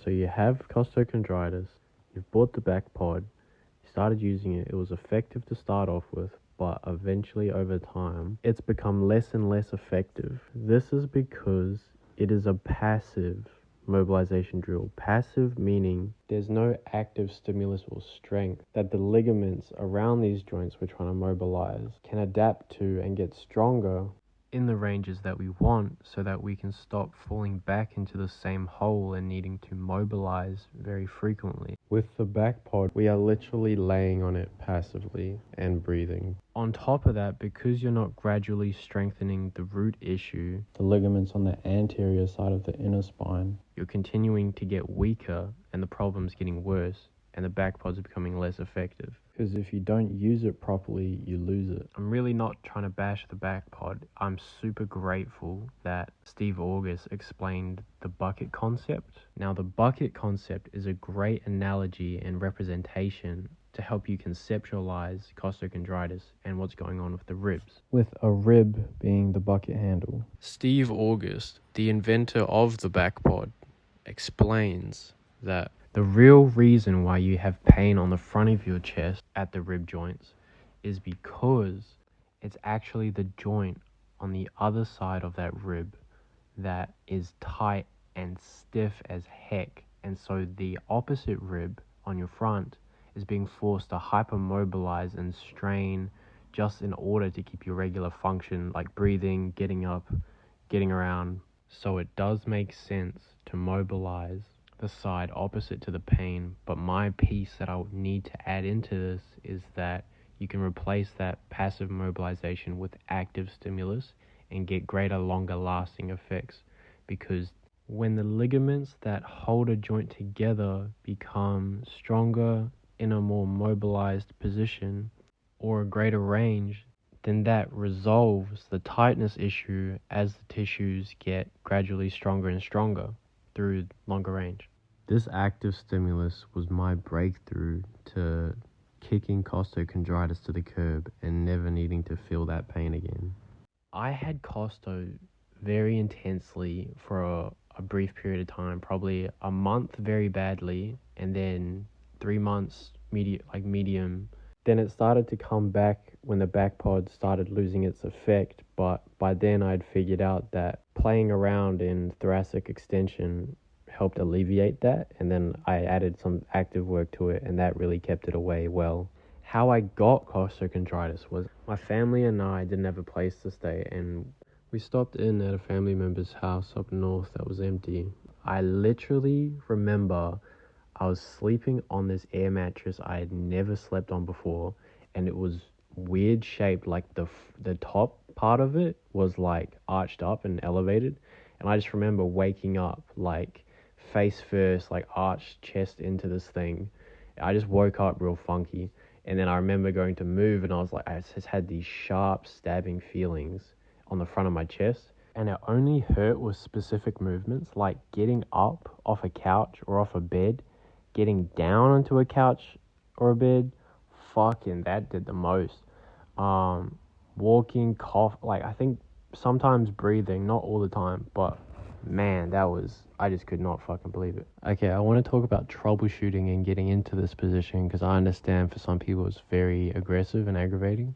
So you have costochondritis, you've bought the back pod, you started using it, it was effective to start off with, but eventually over time, it's become less and less effective. This is because it is a passive mobilization drill. Passive meaning there's no active stimulus or strength that the ligaments around these joints we're trying to mobilize can adapt to and get stronger in the ranges that we want so that we can stop falling back into the same hole and needing to mobilize very frequently. With the back pod, we are literally laying on it passively and breathing. On top of that, because you're not gradually strengthening the root issue, the ligaments on the anterior side of the inner spine, you're continuing to get weaker and the problem's getting worse and the back pods are becoming less effective. Because if you don't use it properly, you lose it. I'm really not trying to bash the back pod. I'm super grateful that Steve August explained the bucket concept. Now, the bucket concept is a great analogy and representation to help you conceptualize costochondritis and what's going on with the ribs, with a rib being the bucket handle. Steve August, the inventor of the back pod, explains that the real reason why you have pain on the front of your chest at the rib joints is because it's actually the joint on the other side of that rib that is tight and stiff as heck. And so the opposite rib on your front is being forced to hypermobilize and strain just in order to keep your regular function, like breathing, getting up, getting around. So it does make sense to mobilize the side opposite to the pain, but my piece that I would need to add into this is that you can replace that passive mobilization with active stimulus and get greater, longer lasting effects, because when the ligaments that hold a joint together become stronger in a more mobilized position or a greater range, then that resolves the tightness issue as the tissues get gradually stronger and stronger through longer range. This active stimulus was my breakthrough to kicking costochondritis to the curb and never needing to feel that pain again. I had costo very intensely for a brief period of time, probably a month very badly, and then 3 months medium. Then it started to come back when the back pod started losing its effect, but by then I'd figured out that playing around in thoracic extension helped alleviate that, and then I added some active work to it, and that really kept it away well. How I got costochondritis was my family and I didn't have a place to stay, and we stopped in at a family member's house up north that was empty. I literally remember I was sleeping on this air mattress I had never slept on before, and it was weird shaped, like the top part of it was like arched up and elevated, and I just remember waking up like face first, like arched chest into this thing. I just woke up real funky, and then I remember going to move, and I was like, I just had these sharp stabbing feelings on the front of my chest, and it only hurt with specific movements, like getting up off a couch or off a bed, getting down onto a couch or a bed. Fucking that did the most. Walking, cough, like I think sometimes breathing, not all the time, but man, I just could not fucking believe it. Okay, I want to talk about troubleshooting and getting into this position, because I understand for some people it's very aggressive and aggravating.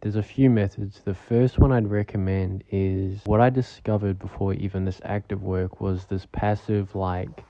There's a few methods. The first one I'd recommend is what I discovered before even this active work was this passive, like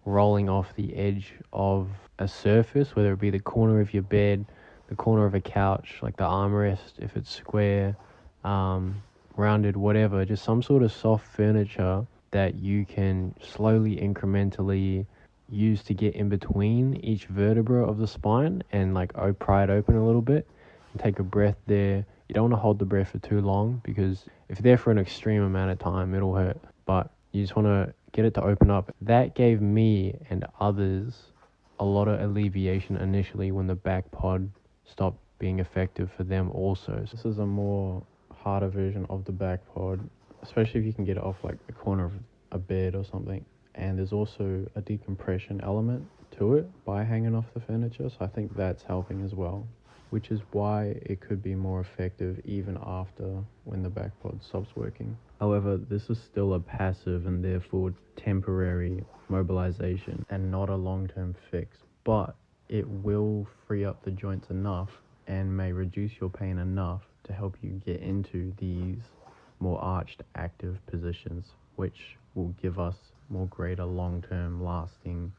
rolling off the edge of a surface, whether it be the corner of your bed, the corner of a couch, like the armrest if it's square, rounded, whatever, just some sort of soft furniture that you can slowly, incrementally use to get in between each vertebra of the spine and like pry it open a little bit and take a breath there. You don't want to hold the breath for too long, because if you're there for an extreme amount of time, it'll hurt, but you just want to get it to open up. That gave me and others a lot of alleviation initially when the back pod stopped being effective for them also. So this is a more harder version of the back pod, especially if you can get it off like the corner of a bed or something. And there's also a decompression element to it by hanging off the furniture, so I think that's helping as well. which is why it could be more effective even after when the back pod stops working. However, this is still a passive and therefore temporary mobilization and not a long-term fix, but it will free up the joints enough and may reduce your pain enough to help you get into these more arched active positions, which will give us more greater long-term lasting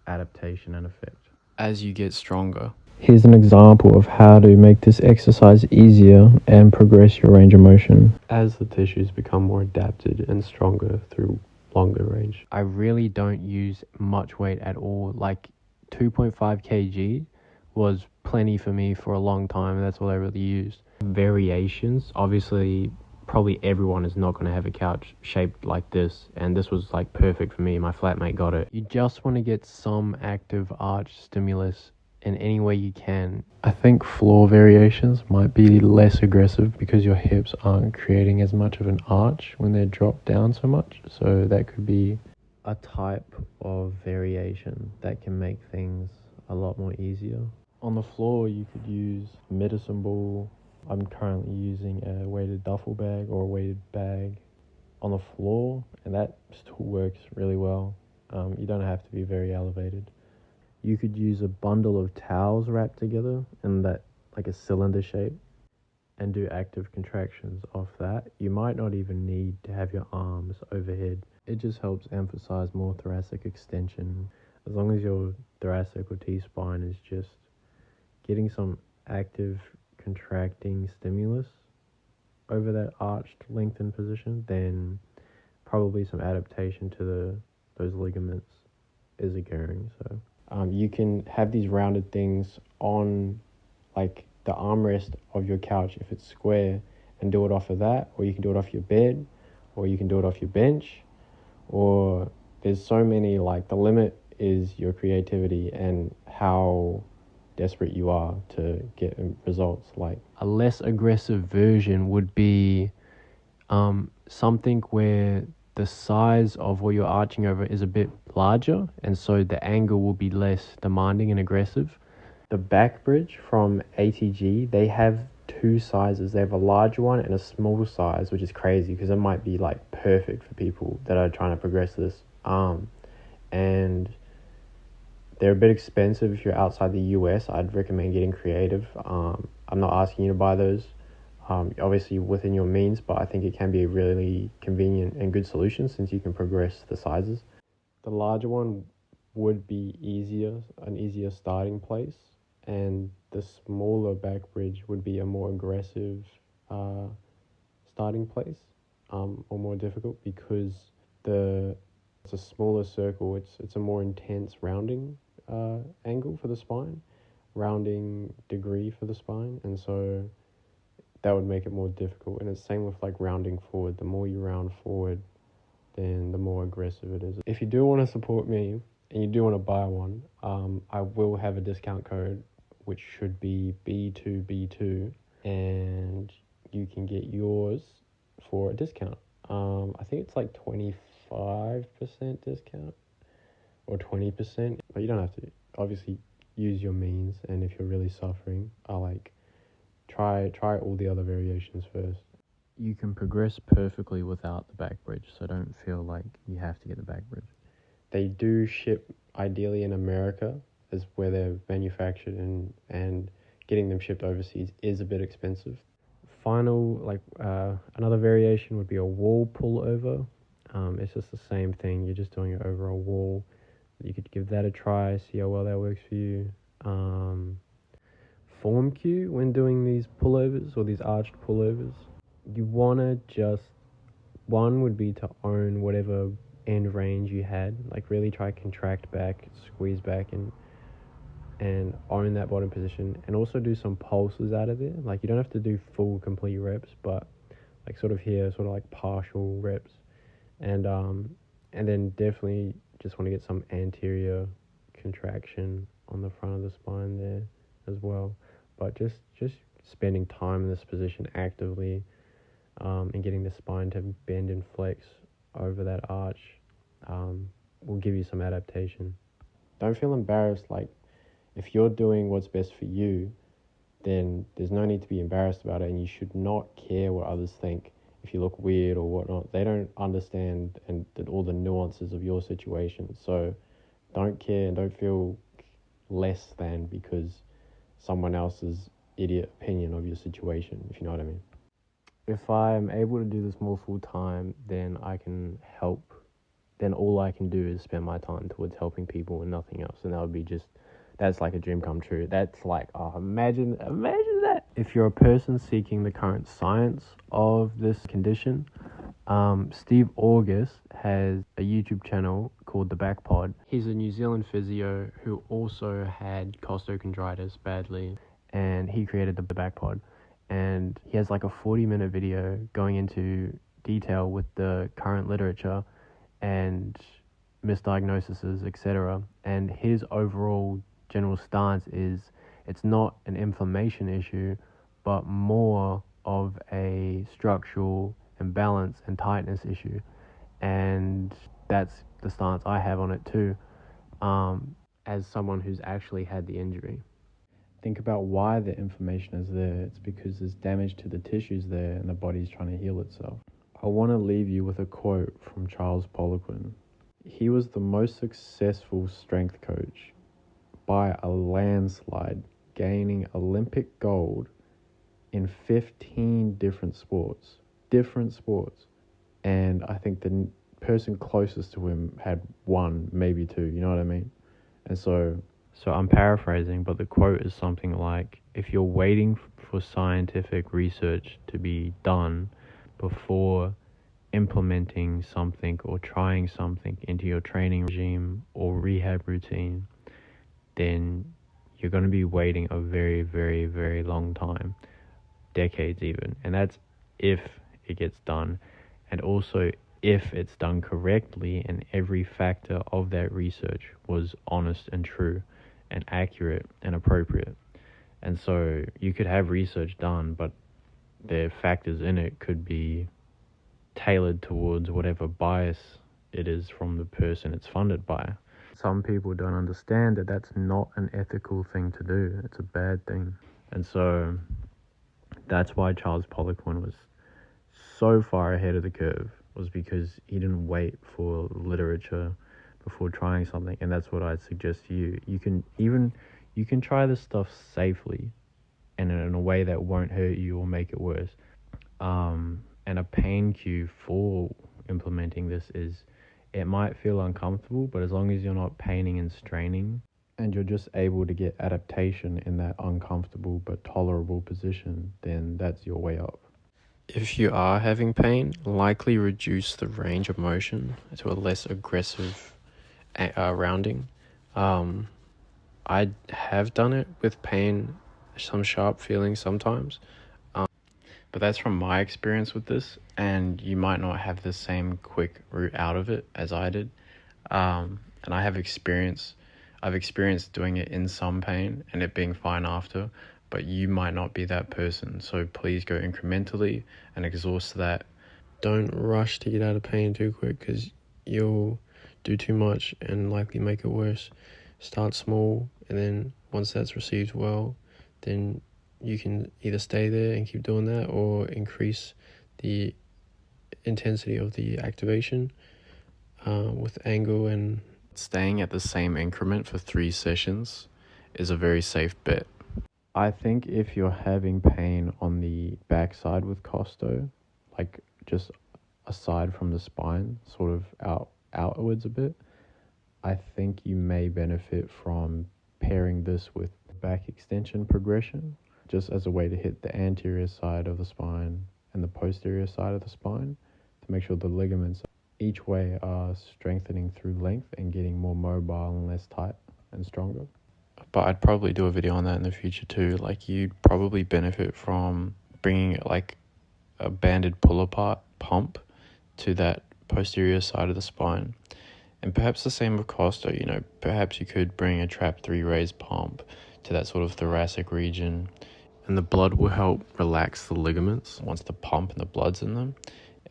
adaptation and effect as you get stronger. Here's an example of how to make this exercise easier and progress your range of motion as the tissues become more adapted and stronger through longer range. I really don't use much weight at all. Like 2.5 kg was plenty for me for a long time. That's all I really used. Variations, obviously probably everyone is not going to have a couch shaped like this, and this was like perfect for me. My flatmate got it. You just want to get some active arch stimulus in any way you can. I think floor variations might be less aggressive because your hips aren't creating as much of an arch when they're dropped down so much, so that could be a type of variation that can make things a lot more easier. On the floor you could use medicine ball. I'm currently using a weighted duffel bag or a weighted bag on the floor, and that still works really well. You don't have to be very elevated. You could use a bundle of towels wrapped together in that, like a cylinder shape, and do active contractions off that. You might not even need to have your arms overhead. It just helps emphasize more thoracic extension. As long as your thoracic or T-spine is just getting some active contracting stimulus over that arched lengthened position, then probably some adaptation to those ligaments is occurring. So you can have these rounded things on like the armrest of your couch if it's square and do it off of that, or you can do it off your bed, or you can do it off your bench, or there's so many, like the limit is your creativity and how desperate you are to get results. Like a less aggressive version would be something where the size of what you're arching over is a bit larger, and so the angle will be less demanding and aggressive. The back bridge from ATG, they have two sizes. They have a large one and a small size, which is crazy because it might be like perfect for people that are trying to progress this. And they're a bit expensive if you're outside the US. I'd recommend getting creative. I'm not asking you to buy those. Obviously within your means, but I think it can be a really convenient and good solution since you can progress the sizes. The larger one would be an easier starting place, and the smaller back bridge would be a more aggressive starting place, or more difficult because it's a smaller circle. It's a more intense rounding angle for the spine, rounding degree for the spine, and so that would make it more difficult. And it's same with like rounding forward. The more you round forward, then the more aggressive it is. If you do want to support me and you do want to buy one, I will have a discount code which should be B2B2, and you can get yours for a discount. I think it's like 25% discount or 20%, but you don't have to obviously use your means. And if you're really suffering, try all the other variations first. You can progress perfectly without the back bridge, so don't feel like you have to get the back bridge. They do ship ideally in America, is where they're manufactured, and getting them shipped overseas is a bit expensive. Final, another variation would be a wall pullover. It's just the same thing. You're just doing it over a wall. You could give that a try, see how well that works for you. Form cue when doing these pullovers or these arched pullovers, you want to one would be to own whatever end range you had, like really try contract back, squeeze back, and own that bottom position, and also do some pulses out of it. Like you don't have to do full complete reps, but like sort of like partial reps, and then definitely just want to get some anterior contraction on the front of the spine there as well. But just spending time in this position actively, and getting the spine to bend and flex over that arch, will give you some adaptation. Don't feel embarrassed. Like if you're doing what's best for you, then there's no need to be embarrassed about it, and you should not care what others think if you look weird or whatnot. They don't understand all the nuances of your situation. So don't care and don't feel less than because someone else's idiot opinion of your situation, if you know what I mean. If I'm able to do this more full time, then I can help. Then all I can do is spend my time towards helping people and nothing else. And that would be that's like a dream come true. That's like, imagine that. If you're a person seeking the current science of this condition, Steve August has a YouTube channel called The Back Pod. He's a New Zealand physio who also had costochondritis badly, and he created The Back Pod. And he has like a 40-minute video going into detail with the current literature and misdiagnoses, etc. And his overall general stance is it's not an inflammation issue, but more of a structural imbalance and tightness issue. And that's the stance I have on it too, as someone who's actually had the injury. Think about why the inflammation is there. It's because there's damage to the tissues there and the body's trying to heal itself. I want to leave you with a quote from Charles Poliquin. He was the most successful strength coach by a landslide, gaining Olympic gold in 15 different sports. And I think the person closest to him had one, maybe two, you know what I mean? And so I'm paraphrasing, but the quote is something like, if you're waiting for scientific research to be done before implementing something or trying something into your training regime or rehab routine, then you're going to be waiting a very, very, very long time, decades even. And that's if it gets done, and also if it's done correctly and every factor of that research was honest and true and accurate and appropriate. And so you could have research done, but the factors in it could be tailored towards whatever bias it is from the person it's funded by. Some people don't understand that that's not an ethical thing to do. It's a bad thing. And so that's why Charles Poliquin was so far ahead of the curve, was because he didn't wait for literature before trying something. And that's what I'd suggest to you. You can try this stuff safely and in a way that won't hurt you or make it worse. And a pain cue for implementing this is, it might feel uncomfortable, but as long as you're not paining and straining and you're just able to get adaptation in that uncomfortable but tolerable position, then that's your way up. If you are having pain, likely reduce the range of motion to a less aggressive rounding. I have done it with pain, some sharp feelings sometimes. But that's from my experience with this, and you might not have the same quick route out of it as I did. And I've experienced doing it in some pain and it being fine after, but you might not be that person. So please go incrementally and exhaust that. Don't rush to get out of pain too quick, because you'll do too much and likely make it worse. Start small, and then once that's received well, then you can either stay there and keep doing that or increase the intensity of the activation with angle. And staying at the same increment for 3 sessions is a very safe bet. I think if you're having pain on the backside with costo, like just aside from the spine, sort of outwards a bit, I think you may benefit from pairing this with back extension progression, just as a way to hit the anterior side of the spine and the posterior side of the spine to make sure the ligaments each way are strengthening through length and getting more mobile and less tight and stronger. But I'd probably do a video on that in the future too. Like, you'd probably benefit from bringing like a banded pull apart pump to that posterior side of the spine. And perhaps the same with costo, perhaps you could bring a trap 3 raised pump to that sort of thoracic region, and the blood will help relax the ligaments once the pump and the blood's in them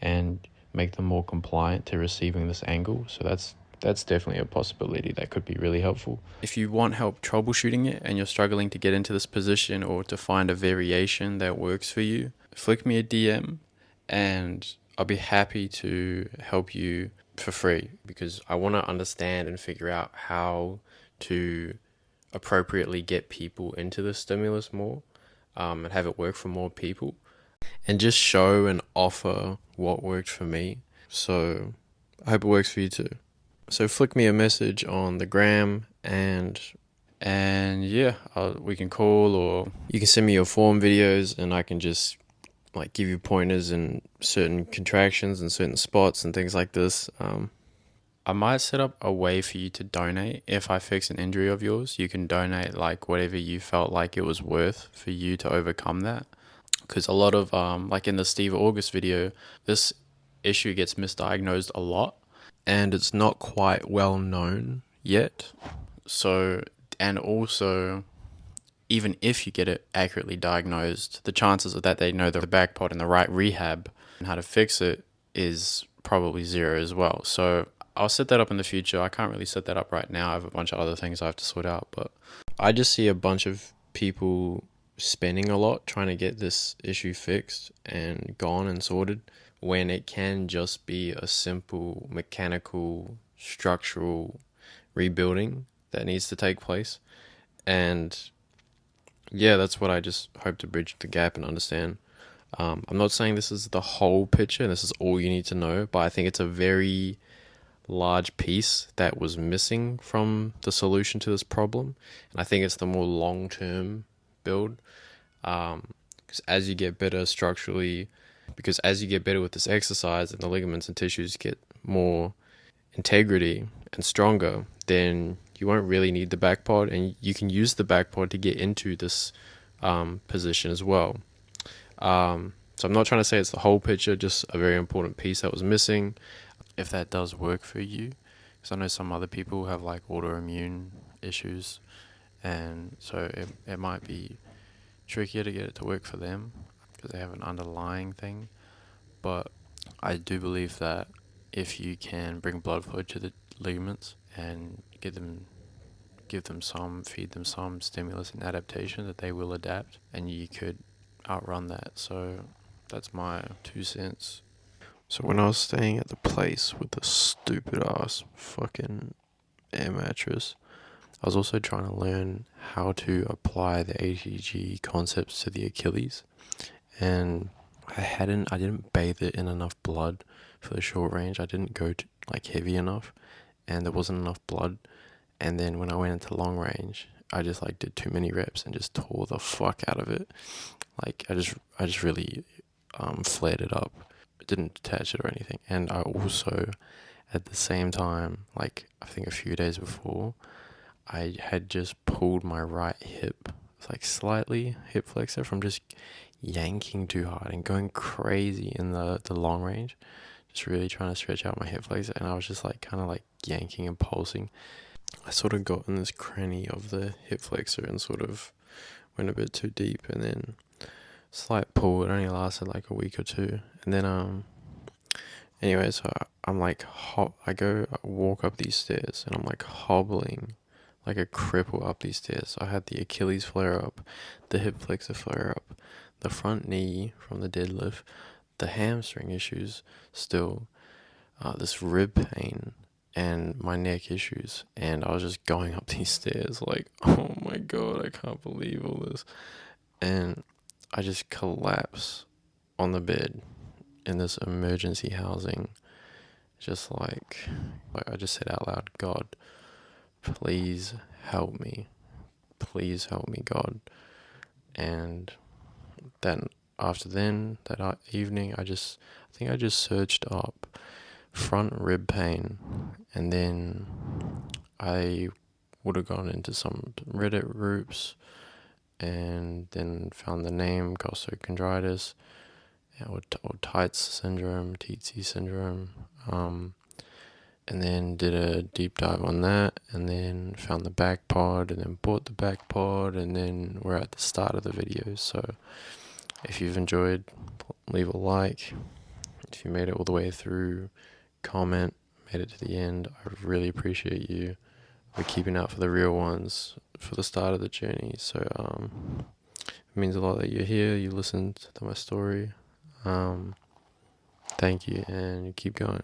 and make them more compliant to receiving this angle. So that's that's definitely a possibility that could be really helpful. If you want help troubleshooting it and you're struggling to get into this position or to find a variation that works for you, flick me a DM and I'll be happy to help you for free, because I want to understand and figure out how to appropriately get people into the stimulus more, and have it work for more people, and just show and offer what worked for me. So I hope it works for you too. So flick me a message on the gram, and yeah, we can call, or you can send me your form videos and I can just like give you pointers in certain contractions and certain spots and things like this. I might set up a way for you to donate. If I fix an injury of yours, you can donate like whatever you felt like it was worth for you to overcome that. Because a lot of like in the Steve August video, this issue gets misdiagnosed a lot and it's not quite well known yet. So, and also, even if you get it accurately diagnosed, the chances of that they know the back pod and the right rehab and how to fix it is probably zero as well. So I'll set that up in the future. I can't really set that up right now. I have a bunch of other things I have to sort out, but I just see a bunch of people spending a lot trying to get this issue fixed and gone and sorted, when it can just be a simple mechanical structural rebuilding that needs to take place. And yeah, that's what I just hope to bridge the gap and understand. I'm not saying this is the whole picture and this is all you need to know, but I think it's a very large piece that was missing from the solution to this problem. And I think it's the more long-term build. Because as you get better structurally, because as you get better with this exercise and the ligaments and tissues get more integrity and stronger, then you won't really need the back pod, and you can use the back pod to get into this position as well. So I'm not trying to say it's the whole picture, just a very important piece that was missing. If that does work for you, because I know some other people have like autoimmune issues, and so it might be trickier to get it to work for them because they have an underlying thing. But I do believe that if you can bring blood flow to the ligaments and feed them some stimulus and adaptation, that they will adapt, and you could outrun that. So that's my 2 cents. So when I was staying at the place with the stupid ass fucking air mattress, I was also trying to learn how to apply the ATG concepts to the Achilles, and I didn't bathe it in enough blood for the short range. I didn't go to like heavy enough, and there wasn't enough blood. And then when I went into long range, I just like did too many reps and just tore the fuck out of it. Like I just really flared it up. Didn't detach it or anything. And I also, at the same time, like I think a few days before, I had just pulled my right hip, like slightly hip flexor, from just yanking too hard and going crazy in the long range, just really trying to stretch out my hip flexor. And I was just like kind of like yanking and pulsing. I sort of got in this cranny of the hip flexor and sort of went a bit too deep, and then slight pull. It only lasted like a week or two, and then anyway, so I'm like I walk up these stairs and I'm like hobbling like a cripple up these stairs. I had the Achilles flare up, the hip flexor flare up, the front knee from the deadlift, the hamstring issues still, this rib pain, and my neck issues. And I was just going up these stairs like, oh my god, I can't believe all this. And I just collapse on the bed in this emergency housing, just like I just said out loud, God, please help me. Please help me, God. And then after that evening, I think I just searched up front rib pain, and then I would have gone into some Reddit groups and then found the name Costochondritis, or Tights syndrome, TT syndrome, and then did a deep dive on that, and then found the back pod, and then bought the back pod, and then we're at the start of the video. So if you've enjoyed, leave a like. If you made it all the way through, comment, made it to the end. I really appreciate you for keeping out for the real ones for the start of the journey. So it means a lot that you're here, you listened to my story. Thank you, and you keep going.